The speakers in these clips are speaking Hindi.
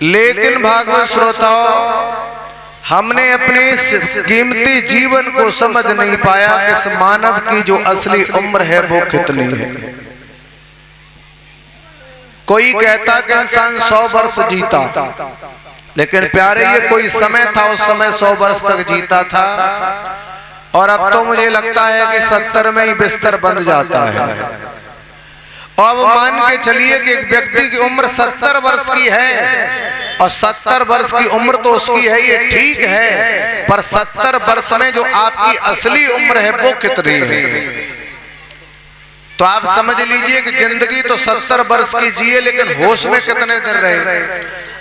लेकिन भागवत श्रोताओं, हमने अपने इस कीमती जीवन को समझ नहीं पाया कि इस मानव की जो असली उम्र है वो कितनी है। कोई कहता कि इंसान 100 वर्ष जीता, लेकिन प्यारे ये कोई समय था, उस समय 100 वर्ष तक जीता था, और अब तो मुझे लगता है कि 70 में ही बिस्तर बंध जाता है। और अब मान के चलिए कि एक व्यक्ति की उम्र 70 वर्ष की है, और 70 वर्ष की उम्र तो उसकी है, ये ठीक है, पर 70 वर्ष में जो आपकी असली उम्र है वो कितनी है? तो आप समझ लीजिए कि जिंदगी तो 70 वर्ष की जिए, लेकिन होश में कितने दिन रहे।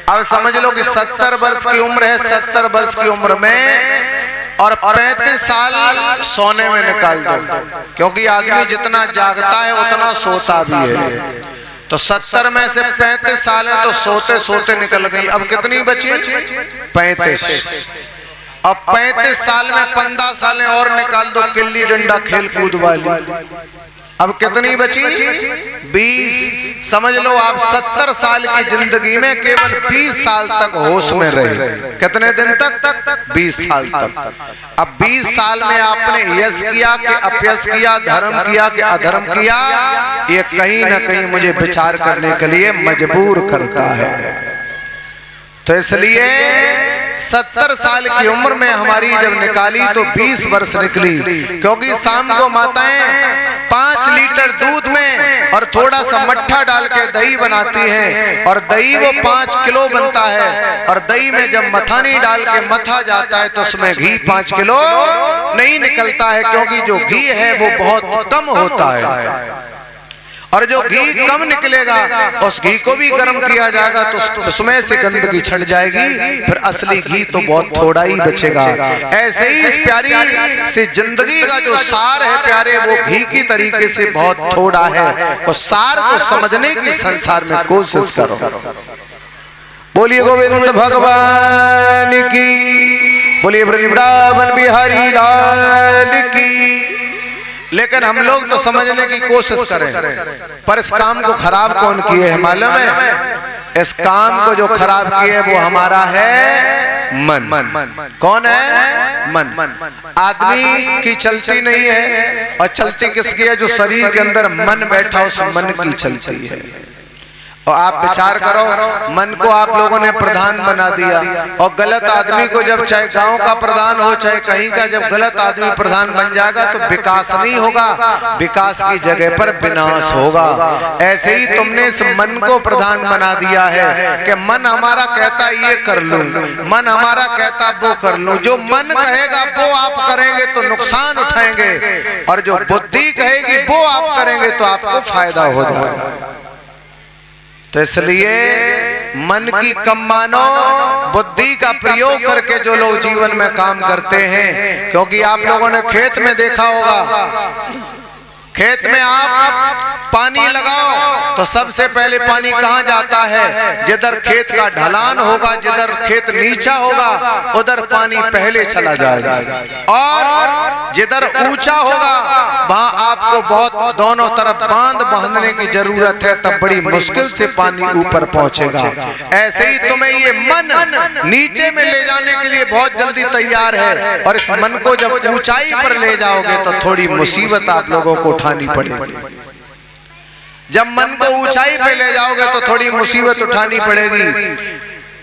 अब समझ लो कि 70 वर्ष की उम्र है, 70 वर्ष की उम्र में और 35 साल सोने में निकाल दो, क्योंकि आदमी जितना जागता है उतना सोता भी है। तो 70 में से 35 साल है तो सोते सोते निकल गई। अब कितनी बची? 35। अब 35 साल में 15 सालें और निकाल दो, गिल्ली डंडा खेल कूद वाली। अब कितनी बची? 20। समझ लो आप 70 साल की जिंदगी में केवल 20 साल तक होश में रहे। कितने दिन तक? 20 साल तक। अब 20 साल में आपने यश किया कि अपयश किया, धर्म किया कि अधर्म किया, ये कहीं ना कहीं मुझे विचार करने के लिए मजबूर करता है। तो इसलिए 70 साल की उम्र में हमारी जब निकाली तो 20 वर्ष निकली, क्योंकि शाम को माताएं 5 लीटर दूध में और थोड़ा सा मट्ठा डाल के दही बनाती हैं, और दही वो 5 किलो बनता है, और दही में जब मथानी डाल के मथा जाता है तो उसमें घी 5 किलो नहीं निकलता है, क्योंकि जो घी है वो बहुत कम होता है। और जो घी कम निकलेगा उस घी को भी गर्म किया जाएगा तो उसमें से गंदगी छट जाएगी, फिर असली घी तो बहुत थोड़ा ही बचेगा। ऐसे ही इस प्यारी से जिंदगी का जो सार है प्यारे, वो घी की तरीके से बहुत थोड़ा है। उस सार को समझने की संसार में कोशिश करो। बोलिए गोविंद भगवान की, बोलिए वृंदावन बिहारी लाल की। लेकिन हम लोग तो समझने की कोशिश करें, पर इस काम को खराब कौन किए है मालूम है? इस काम को जो खराब किए है वो हमारा है मन। कौन है? मन। आदमी की चलती नहीं है, और चलती किसकी है? जो शरीर के अंदर मन बैठा उस मन की चलती है। और आप विचार करो, मन को आप लोगों ने प्रधान बना दिया, और गलत आदमी को जब चाहे गांव का प्रधान हो चाहे कहीं का, जब गलत आदमी प्रधान बन जाएगा तो विकास नहीं होगा, विकास की जगह पर विनाश होगा। ऐसे ही तुमने इस मन को प्रधान बना दिया है कि मन हमारा कहता ये कर लूं, मन हमारा कहता वो कर लूं। जो मन कहेगा वो आप करेंगे तो नुकसान उठाएंगे, और जो बुद्धि कहेगी वो आप करेंगे तो आपको फायदा हो जाएगा। तो इसलिए मन की कम मानो, बुद्धि का प्रयोग करके जो लोग जीवन में काम करते हैं। क्योंकि आप लोगों ने खेत में देखा होगा, खेत में आप पानी लगाओ तो सबसे पहले पानी कहाँ जाता है? जिधर खेत का ढलान होगा, जिधर खेत नीचा होगा, उधर पानी पहले चला जाएगा, और जिधर ऊंचा होगा वहां आपको बहुत दोनों तरफ बांध बांधने की जरूरत है, तब बड़ी मुश्किल से पानी ऊपर पहुंचेगा। ऐसे ही तुम्हें ये मन नीचे में ले जाने के लिए बहुत जल्दी तैयार है, और इस मन को जब ऊंचाई पर ले जाओगे तो थोड़ी मुसीबत आप लोगों को उठानी पड़ेगी। जब मन को ऊंचाई पे ले जाओगे तो थोड़ी मुसीबत उठानी पड़ेगी।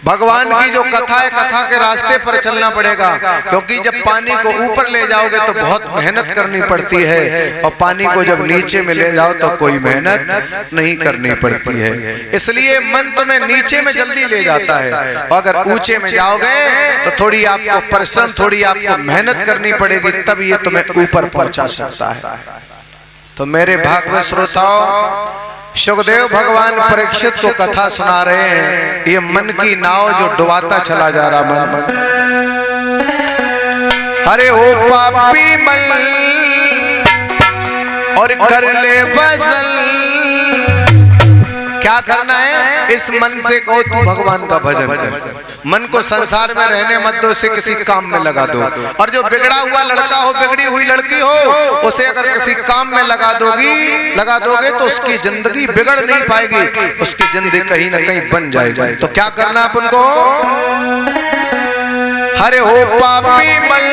भगवान की जो कथा है, कथा के रास्ते पर चलना पड़ेगा, क्योंकि जब पानी को ऊपर ले जाओगे तो बहुत मेहनत करनी पड़ती है, और पानी को जब नीचे में ले जाओ तो कोई मेहनत नहीं करनी पड़ती है। इसलिए मन तुम्हें नीचे में जल्दी ले जाता है, और अगर ऊंचे में जाओगे तो थोड़ी आपको परिश्रम, थोड़ी आपको मेहनत करनी पड़ेगी, तब ये तुम्हें ऊपर पहुंचा सकता है। तो मेरे भागवत श्रोताओं, सुखदेव भगवान परीक्षित को कथा सुना रहे हैं। ये मन की नाव जो डुबाता चला जा रहा मन। अरे ओ पापी मल और कर ले बजल, क्या क्या करना है, इस मन से कहो तू भगवान का भजन कर, मन को संसार में रहने मत दो, इसे किसी काम में लगा दो। और जो बिगड़ा हुआ लड़का हो, बिगड़ी हुई लड़की हो, उसे अगर किसी काम में लगा दोगे तो उसकी जिंदगी बिगड़ नहीं पाएगी, उसकी जिंदगी कहीं ना कहीं बन जाएगी। तो क्या करना अपन को, हरे हो पापी मल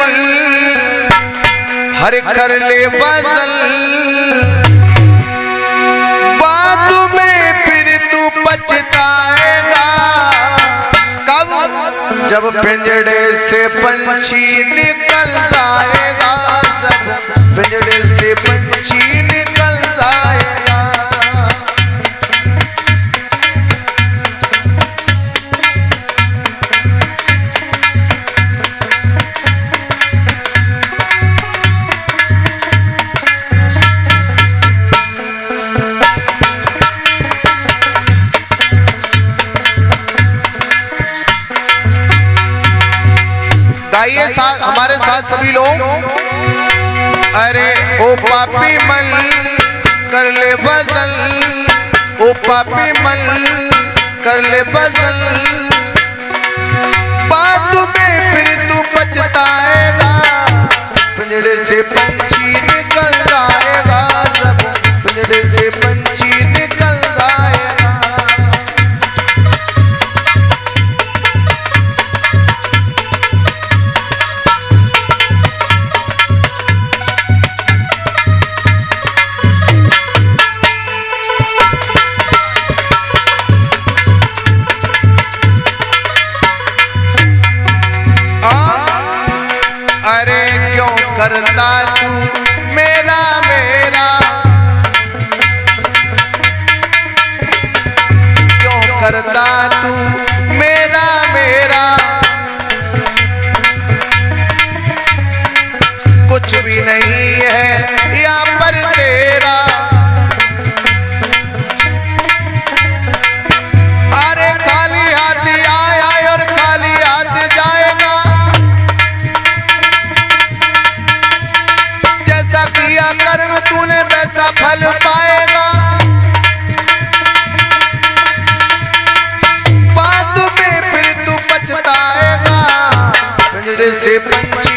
हरे कर ले बदल, बाद में फिर तू पछताएगा। कब, जब पिंजड़े से पंछी निकल जाएगा, जब पिंजड़े से पंछी निकल जाएगा। गाइए साथ, हमारे साथ सभी लोग। अरे ओ पापी मन कर ले बदल, ओ पापी मन कर ले बदल, बाद में फिर तू पछताएगा। पिंजड़े से पंछी निकल जाएगा, सब पिंजड़े से पंछी निकल जाएगा। अरे क्यों करता तू मेरा मेरा, क्यों करता तू मेरा मेरा, कुछ भी नहीं है यहाँ पर तेरा। अरे खाली हाथ आया और खाली हाथ जाएगा, जैसा किया कर्म तूने वैसा फल पाएगा। बाद में फिर तू पछताएगा। पिंजड़े से पंछी